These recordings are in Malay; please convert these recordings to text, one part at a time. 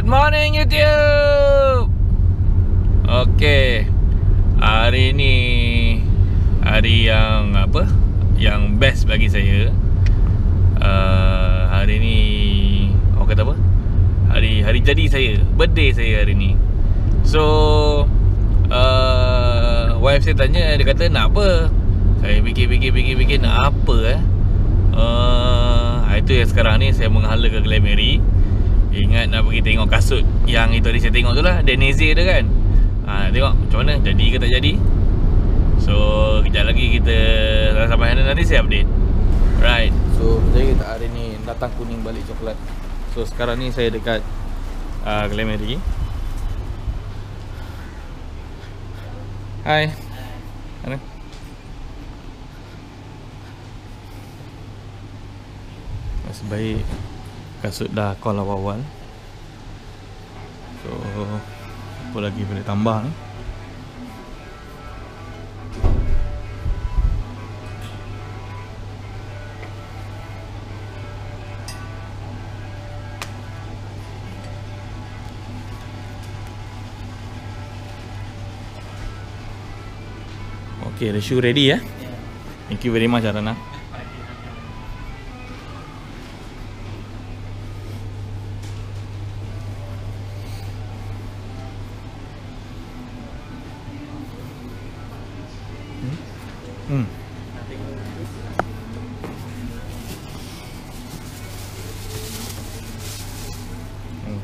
Good morning YouTube. Okay, hari ni hari yang apa? Yang best bagi saya. Hari ni orang kata apa? Hari jadi saya, birthday saya hari ni. So wife saya tanya, dia kata nak apa? Saya fikir nak apa itu yang sekarang ni saya menghala ke Glamary. Ingat nak pergi tengok kasut yang itu tadi saya tengok tu lah, Denizir tu kan. Tengok macam mana, jadi ke tak jadi. So kejap lagi kita sampai sana, nanti saya update. Right, so jadi kita hari ni datang kuning balik coklat. So sekarang ni saya dekat Glamary. Hai. Mana? Nasib baik kasut dah call awal-awal. So apa lagi boleh tambah ni? Okay, the shoe ready ya. Thank you very much Arana.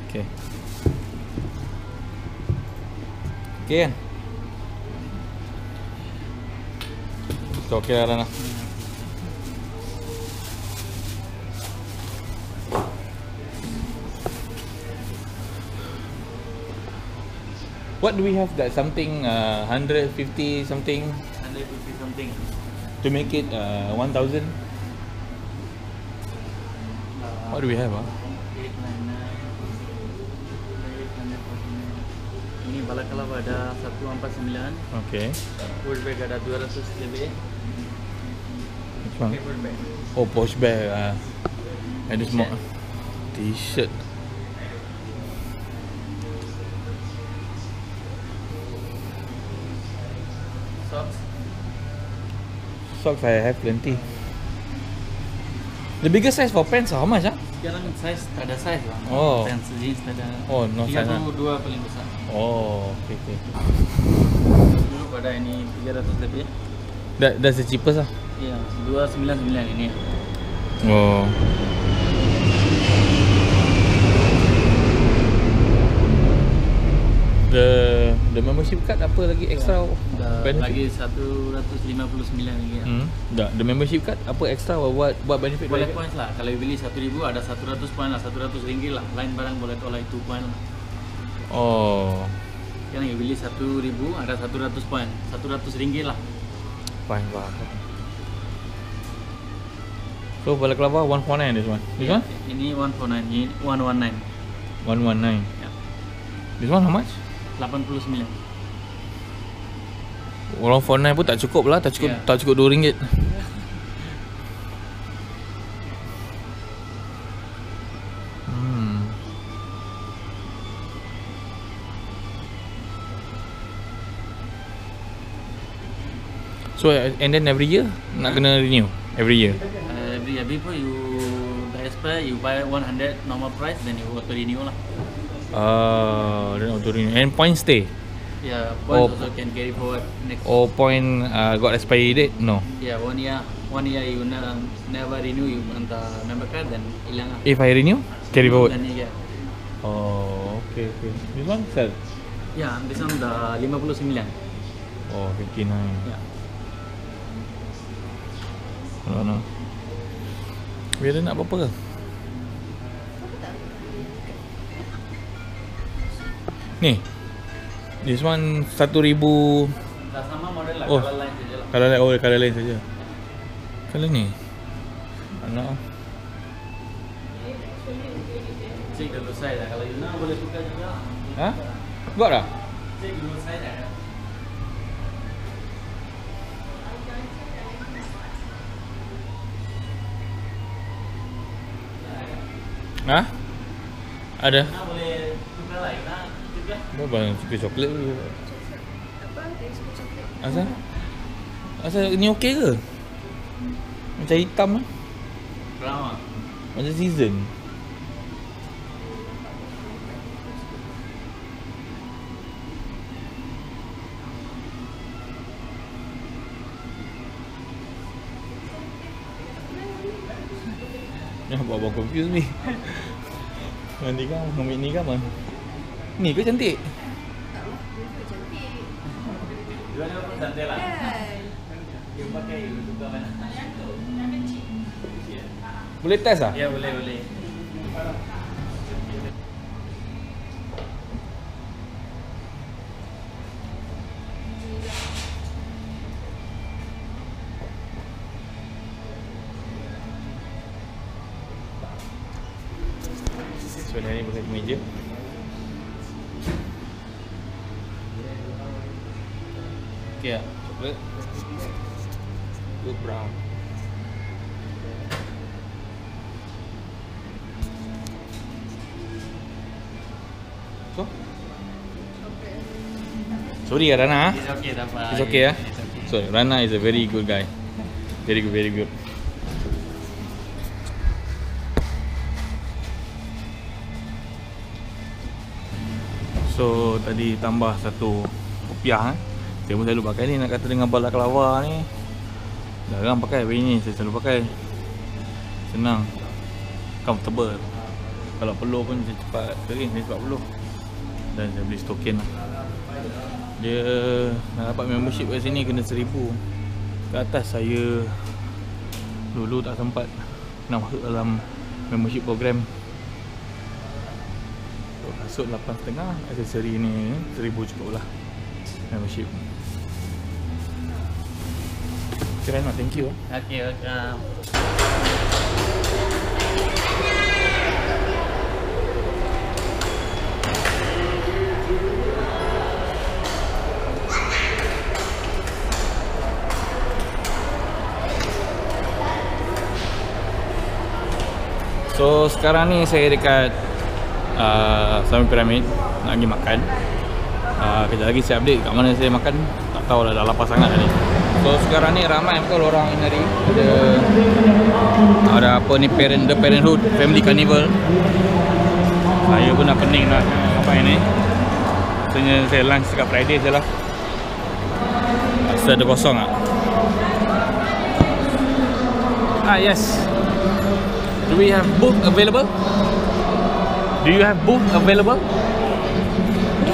Okay. Okay kan? So okay Arana. What do we have that something 150 something? 150 something. To make it 1000. What do we have? 899. Ini balaclava ada 149. Okay. Full bag ada 200 lebih. Which one? Full bag. Oh, Posh bag. Ada semua T-shirt. Socks. Socks I have plenty. The biggest size for pants how much? Sekarang size tak ada size lah. Oh. Pants jeans tak ada. Oh, no size. 32 paling besar. Oh, okay. Dulu pada ini 300 lebih. That's the cheapest lah. Ya, 299 ini. Oh. The membership card apa lagi extra benefit? Lagi 159 lagi. The membership card apa extra buat benefit? Boleh points lah. Kalau beli 1000 ada 100 poin lah, 100 ringgit lah. Lain barang boleh tolak itu poin lah. Oh. Yang beli 1000 ada 100 poin, 100 ringgit lah. Fine. So balaclava 149 this one. This one? Ini 149, ini 119. 119. Ya. This one how much? 89. Orang 49 pun tak cukup lah, tak cukup RM2. So and then every year nak kena renew every year. Every year before you expire, you buy 100 normal price, then you auto renew lah. Then auto renew and point stay. Yeah, points also can carry forward next. Oh, point got expiry date? No. Yeah, 1 year you never renew you on the member card, then hilang lah. If I renew, carry forward. Then you get. Oh, okay. This one sell? Yeah, this one the 59. Oh, 59. Yeah. No. Biar nak apa-apa ke? Ni. This one 1000. Dah sama model lah, Oh. color line saja lah. Color lain saja. Color ni. Anak. Cek dulu size lah. Kalau you nak boleh tukar juga. Ha? Got dah? Cek dulu size lah. Ha? Ada? Nak boleh Abang suka coklat ke? Apa? Dia suka coklat. Asal? Asal ni okey ke? Macam hitam lah. Brown ah. Macam season. Ya, abang confused ni. Nanti kan ambil ni kan bang? Ni ke cantik? Tak lah, dia pun cantik. Dua-dua pun cantik lah. Kan? You pakai, you suka mana? Boleh test lah? Ya, boleh, boleh. So ni pakai meja. Okay lah, coklat. Good brown. So? Sorry ya Rana. It's okay, tak apa. It's okay ya. It's okay. So Rana is a very good guy. Very good, very good. So tadi tambah RM1 Saya pun selalu pakai ni, nak kata dengan balaclava ni jarang pakai, tapi ni saya selalu pakai. Senang, comfortable. Kalau peluh pun saya cepat kering, saya cepat peluh. Dan saya beli stokin lah. Dia nak dapat membership kat sini kena RM1,000 ke atas. Saya dulu tak sempat nak masuk dalam membership program. Kasut 8.5, aksesori ni RM1,000 cukup lah membership. Okay Rana, thank you. Okay, welcome. So sekarang ni saya dekat Summit Pyramid nak pergi makan. Kejap lagi saya update kat mana saya makan. Tak tahu lah, dah lapar sangat dah ni. So sekarang ni ramai betul orang hari. Ada apa ni, The Parenthood Family Carnival. Saya pun dah pening nak apa ini. Maksudnya saya lunch dekat Friday je lah. Rasa ada kosong tak? Yes. Do we have booth available? Do you have booth available?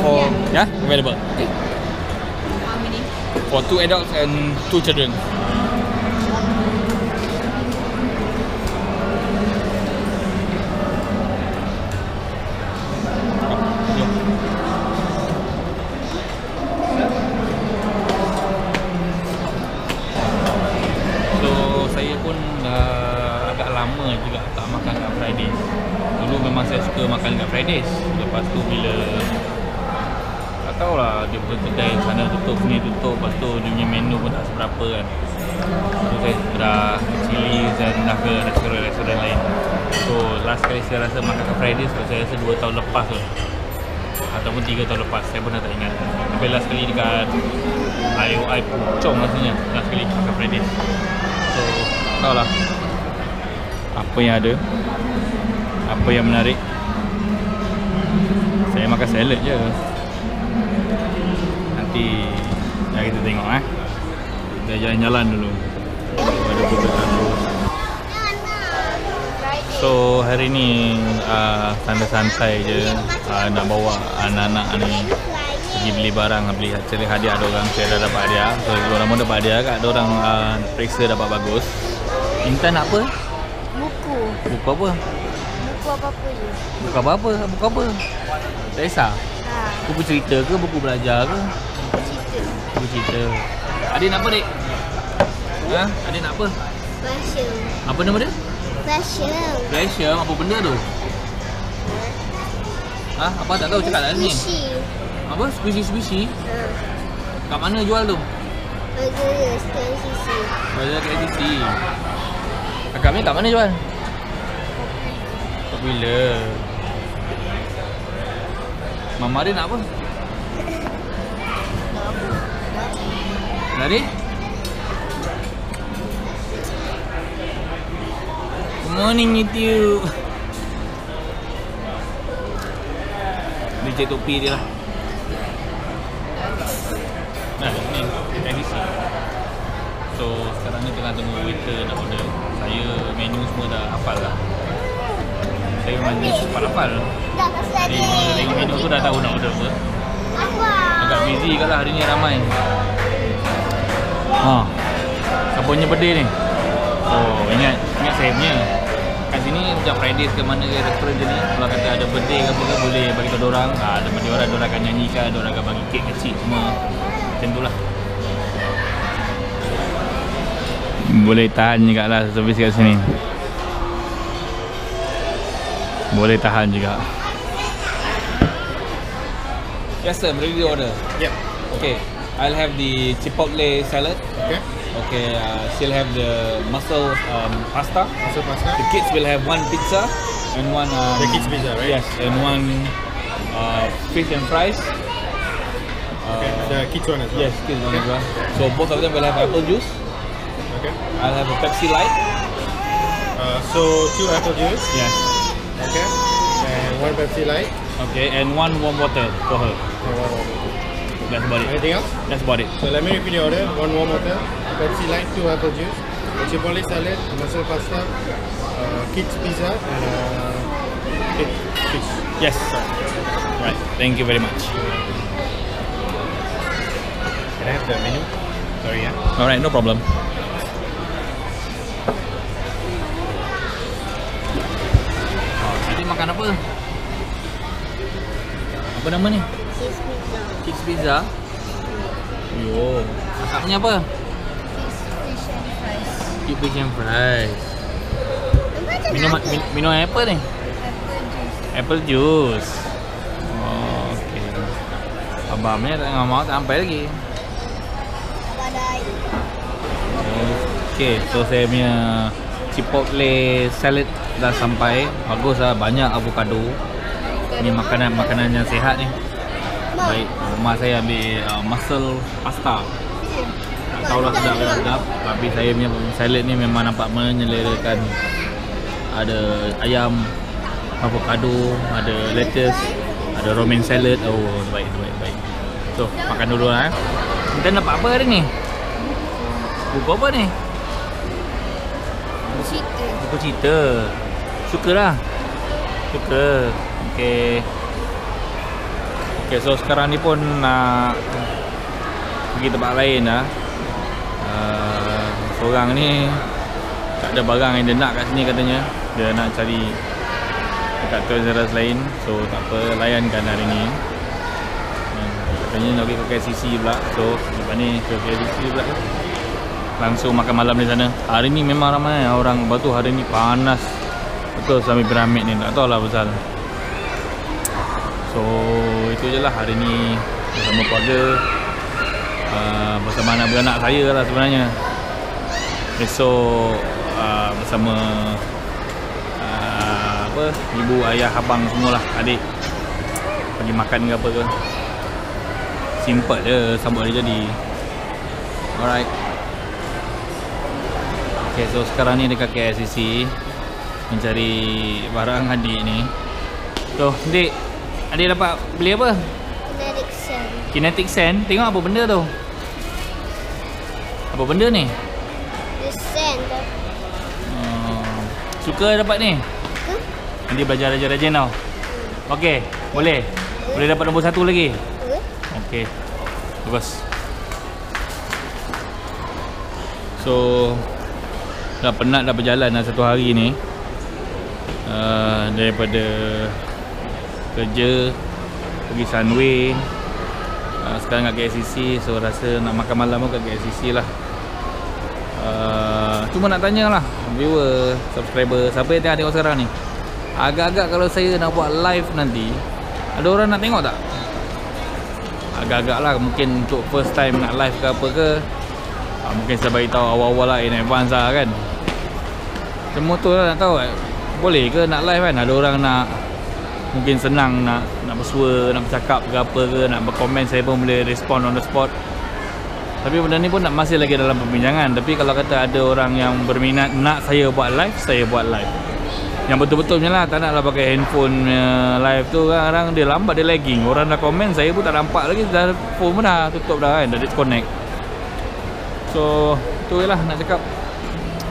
For yeah, available. How many? For 2 adults and 2 children. So saya pun dah agak lama juga tak makan kat Fridays. Dulu memang saya suka makan kat Fridays. Lepas tu bila tak tahulah, dia punya kedai sana tutup, sini tutup. Lepas tu dia punya menu pun tak seberapa kan. So saya dah chili dan dah ke restoran-restoran lain. So last kali saya rasa makan kat Fridays, saya rasa 2 tahun lepas tu, ataupun 3 tahun lepas, saya pun dah tak ingat. Tapi last kali dekat IOI Puchong rasanya last kali makan Fridays. So tak tahulah apa yang ada, apa yang menarik. Saya makan salad je. Nanti kita tengok kita jalan-jalan dulu. Ada burger tacos. So hari ni santai-santai je, nak bawa anak-anak ni pergi beli barang, beli cari hadiah ada orang. Saya dah dapat hadiah. So orang pun dapat hadiah kat, ada orang periksa dapat bagus. Intan nak apa? Buku. Buku apa? Buku apa-apa je. Buku apa? Buku apa? Tak kisah. Buku cerita ke, buku belajar ke? Cerita. Buku cerita. Adik nak apa, Dik? Adik nak apa? Fashion. Apa nama dia? Fashion. Fashion, apa benda tu? Apa tak tahu, cakap tak ni. Apa? Squishy? Kat mana jual tu? Bazar sekian sisi. Bazar KTC. Kakak ni kat mana jual? Popular. Mama dia nak apa? Lari? Good morning YouTube. Dia cek topi dia lah. Nah, ni edisi. So sekarang ni tengah tunggu waiter nak order. Saya menu semua dah hafal lah. Saya memang cepat hafal. Jadi tengok menu tu dah tahu nak order apa. Agak busy kat lah hari ni, ramai. Siapa punya birthday ni? Oh, ingat saya punya. Kat sini sejak Friday ke mana ke restoran je ni, kalau kata ada birthday ke apa ke, boleh bagi tahu diorang. Ada diorang akan nyanyikan, diorang akan bagi kek kecil semua. Macam tu lah. Boleh tahan juga lah servis kat sini. Boleh tahan juga. Yes sir, ready to order. Yep. Okay, I'll have the chipotle salad. Okay. Okay, she'll have the mussel pasta. Mussel pasta. The kids will have one pizza and one. The kids pizza, right? Yes, and one fish and fries. Okay. The kids one as well. Yes, kids one as well. So both of them will have apple juice. Okay. I'll have a Pepsi Light. So 2 apple juice. Yes. Okay. And 1 Pepsi Light. Okay, and one warm water for her. And 1 warm water. That's about it. Anything else? That's about it. So let me repeat the order. 1 warm water, Pepsi Light, 2 apple juice, a chipotle salad, mussel pasta, kids pizza, and fish. Yes. Right. Thank you very much. Can I have the menu? Sorry, yeah. Alright, no problem. Tadi makan apa? Apa nama ni? Cheese pizza. Kids pizza. Yo, kakaknya apa? Fish and fries. Fish and fries. Minum apa ni? Apple juice. Oh, okey. Abangnya tak mau sampai lagi. Badai. Okey, so saya punya chipotle salad dah sampai. Bagus lah, banyak avocado. Ni makanan yang sihat ni. Baik, rumah saya ambil mussel pasta. Tak tahulah sedap ke tak, tapi saya punya salad ni memang nampak menyelerakan. Ada ayam, avocado, ada lettuce, ada romaine salad. Oh, baik. So, makan dulu lah. Kita dapat apa hari ni? Buku apa ni? Cerita. Buku cerita. Suka lah. Suka. Okay. Okay, so sekarang ni pun nak pergi tempat lain lah. Seorang ni tak ada barang yang dia nak kat sini katanya. Dia nak cari dekat Toys R Us lain. So tak apa, layankan hari ni. Katanya nak pergi ke KCC pula. So lepas ni ke KCC pula, langsung makan malam di sana. Hari ni memang ramai orang. Lepas tu hari ni panas betul sampai piramid ni. Tak tahu lah pasal. So itu je lah hari ni bersama keluarga, bersama anak beranak saya lah sebenarnya. Besok bersama ibu, ayah, abang semualah, adik pergi makan ke apa ke. Simple je sambut hari jadi. Alright. Okay, so sekarang ni dekat KLCC mencari barang adik ni. So adik, adik dapat beli apa? Kinetic sand. Kinetic sand. Tengok apa benda tu? Apa benda ni? The sand. Suka dapat ni? Nanti belajar rajin-rajin tau. Okey, boleh. Boleh dapat nombor 1 lagi. Okey. Bagus. So dah penat dah berjalan dah 1 hari ni. Daripada kerja pergi Sunway, sekarang kat KLCC. So rasa nak makan malam pun kat KLCC lah. Cuma nak tanya lah viewer, subscriber, siapa yang tengah tengok sekarang ni, agak-agak kalau saya nak buat live nanti, ada orang nak tengok tak? Agak-agak lah, mungkin untuk first time nak live ke apa ke, mungkin saya bagi tahu awal-awal lah, in advance lah kan. Semua tu lah nak tahu, boleh ke nak live kan? Ada orang nak mungkin senang nak bersua, nak bercakap ke apa ke, nak berkomen, saya pun boleh respond on the spot. Tapi benda ni pun masih lagi dalam perbincangan. Tapi kalau kata ada orang yang berminat nak saya buat live, saya buat live. Yang betul-betulnya lah, tak naklah pakai handphone live tu. Kadang-kadang dia lambat, dia lagging. Orang dah komen, saya pun tak nampak lagi. Dah phone pun dah tutup dah kan, dah disconnect. So, tu je lah nak cakap.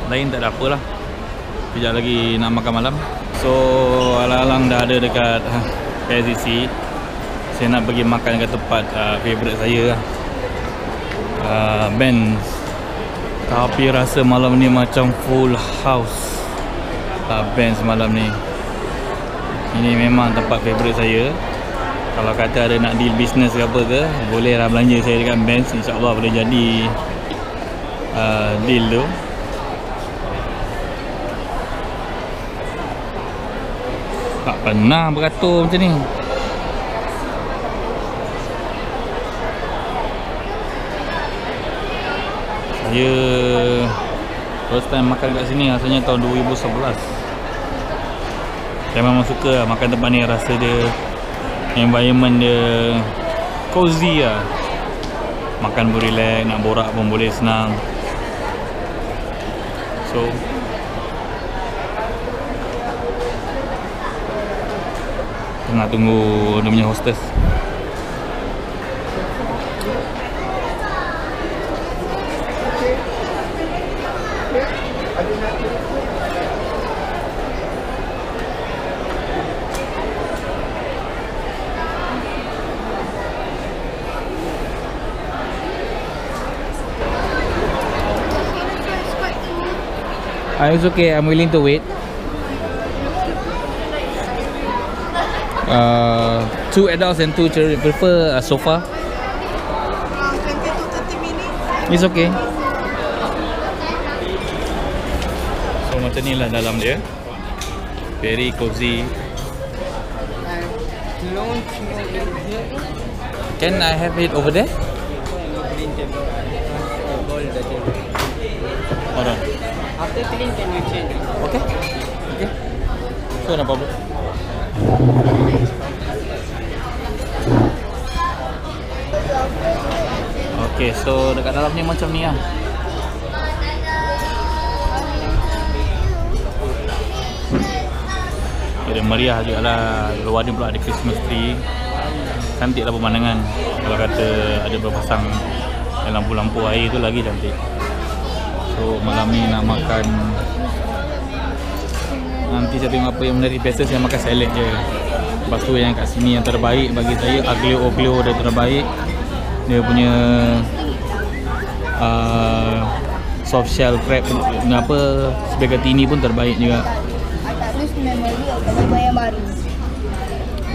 Lain tak ada apalah. Kejap lagi nak makan malam. So, alang-alang dah ada dekat KLCC. Saya nak pergi makan kat tempat favourite saya lah. Benz. Tapi rasa malam ni macam full house. Benz malam ni. Ini memang tempat favourite saya. Kalau kata ada nak deal business ke apa ke, boleh lah belanja saya dekat Benz. InsyaAllah boleh jadi deal tu. Tak pernah beratur macam ni. Saya first time makan kat sini rasanya tahun 2011. Saya memang suka lah makan tempat ni. Rasa dia, environment dia cozy lah. Makan pun relax, nak borak pun boleh senang. So tengah tunggu dia punya hostess. It's okay, I'm willing to wait. 2 adults and 2 children. Prefer a sofa? 20 to 30 minutes. It's okay. So macam ni lah dalam dia. Very cozy. Can I have it over there? Hold on. After clean, can you change? Okay. Okay. So no problem. Okay, so dekat dalam ni macam ni lah. Ada meriah juga lah. Luar ni pula ada Christmas tree. Cantik lah pemandangan. Kalau kata ada berpasang lampu-lampu air tu lagi cantik. So malam ni nak makan, nanti saya tengok apa yang menarik. Biasa saya makan salad je. Lepas tu yang kat sini yang terbaik bagi saya, aglio-oglio dia terbaik. Dia punya soft shell crab apa, spaghetti ni pun terbaik juga.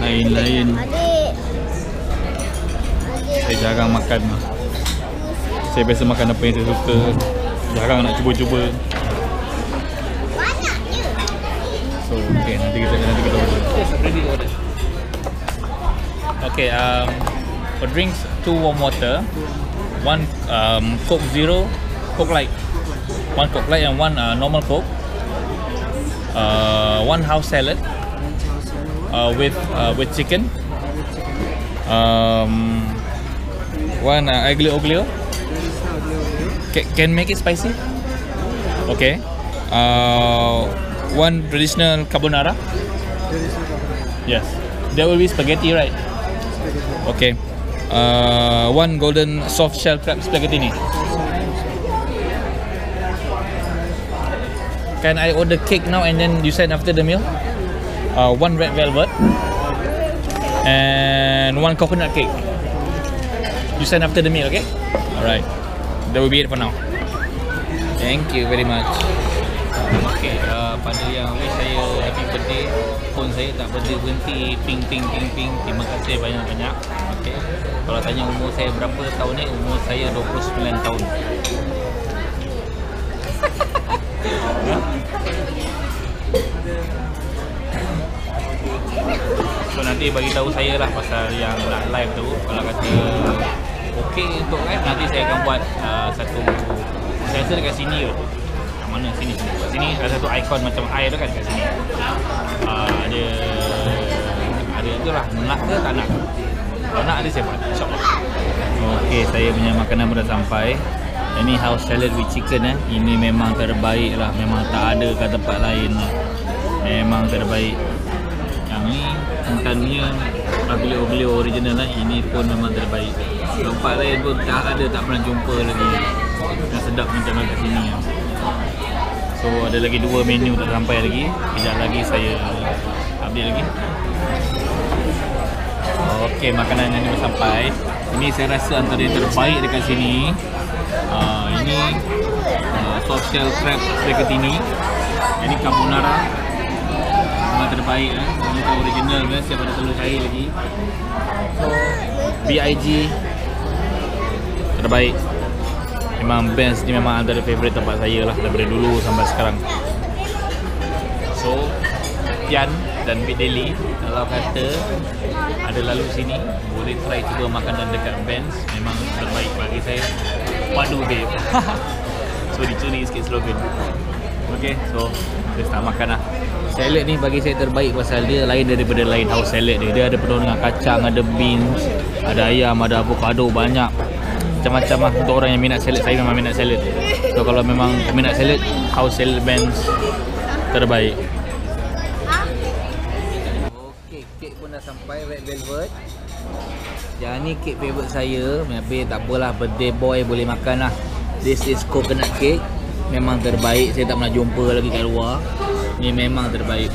Lain-lain saya jarang makan. Saya biasa makan apa yang saya suka. Jarang nak cuba-cuba. So, okay, nanti kita order. Yes, ready to order. Okay, for drinks, 2 warm water, 1 Coke Zero, Coke Light, 1 Coke Light and 1 normal Coke, 1 house salad with chicken, 1 aglio-oglio. Can make it spicy? Okay. 1 traditional carbonara. Yes. There will be spaghetti, right? Okay. 1 golden soft shell crab spaghetti. Can I order cake now and then you send after the meal? 1 red velvet and 1 coconut cake. You send after the meal, okay? Alright. That will be it for now. Thank you very much. Okay, pada yang wish saya happy birthday, phone saya tak berhenti ping. Terima kasih banyak-banyak. Okay. Kalau tanya umur saya berapa tahun ni, umur saya 29 tahun. So nanti bagi tahu saya lah pasal yang nak live tu. Kalau kata okey untuk live, nanti saya akan buat satu, saya rasa dekat sini tu. Kat mana? Sini. Kat sini ada satu ikon macam air tu kan kat sini. Ada je lah, nak ke tak nak. Kalau nak ada saya buat, insyaAllah. Okay, saya punya makanan pun dah sampai. Ini house salad with chicken Ini memang terbaik lah. Memang tak ada kat tempat lain lah. Memang terbaik. Yang ni intannya beliau original lah. Ini pun memang terbaik. Tempat lain pun tak ada, tak pernah jumpa lagi yang sedap macam kat sini. So ada lagi 2 menu tak sampai lagi. Kejap lagi saya update lagi. Okey, makanan yang dah sampai. Ini saya rasa antara yang terbaik dekat sini. Ini soft shell crab spaghetti. Ini carbonara. Memang terbaik Ini tak original kan. Siap ada telur cair lagi. So BIG terbaik. Memang best ni, memang antara favourite tempat saya lah daripada dulu sampai sekarang. So Tian dan Big Daily, kalau kata ada lalu sini, boleh try cuba makanan dekat Benz. Memang terbaik bagi saya. Padu babe. So dicuri sikit slogan. Okay, so kita start makan lah. Salad ni bagi saya terbaik pasal dia lain daripada lain house salad dia. Dia ada penuh dengan kacang, ada beans, ada ayam, ada avocado, banyak macam-macam lah. Untuk orang yang minat salad, saya memang minat salad. So kalau memang minat salad, house salad Benz terbaik. Okay, kek pun dah sampai, red velvet. Yang ni kek favourite saya. Tapi tak apalah, birthday boy boleh makan lah. This is coconut cake. Memang terbaik. Saya tak pernah jumpa lagi kat luar. Ni memang terbaik.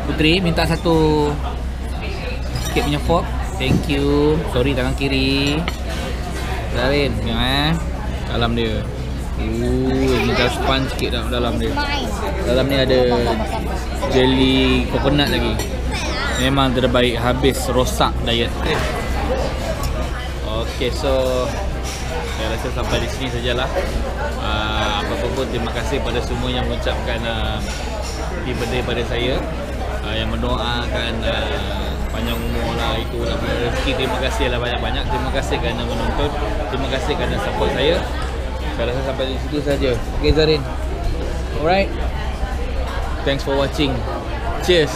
Putri minta satu kek punya fork. Thank you. Sorry, tangan kiri. Zarin, tengok dalam dia. Ni dah sponge sikit dalam dia. Dalam ni ada jelly coconut lagi. Memang terbaik. Habis rosak diet. Okay, so saya rasa sampai di sini sajalah. Apa-apa pun terima kasih pada semua yang mengucapkan happy birthday pada saya, yang mendoakan panjang umur lah, itu lah rezeki. Terima kasih lah banyak-banyak. Terima kasih kerana menonton. Terima kasih kerana support saya. Saya rasa sampai di situ saja. Okay Zarin. Alright. Thanks for watching. Cheers.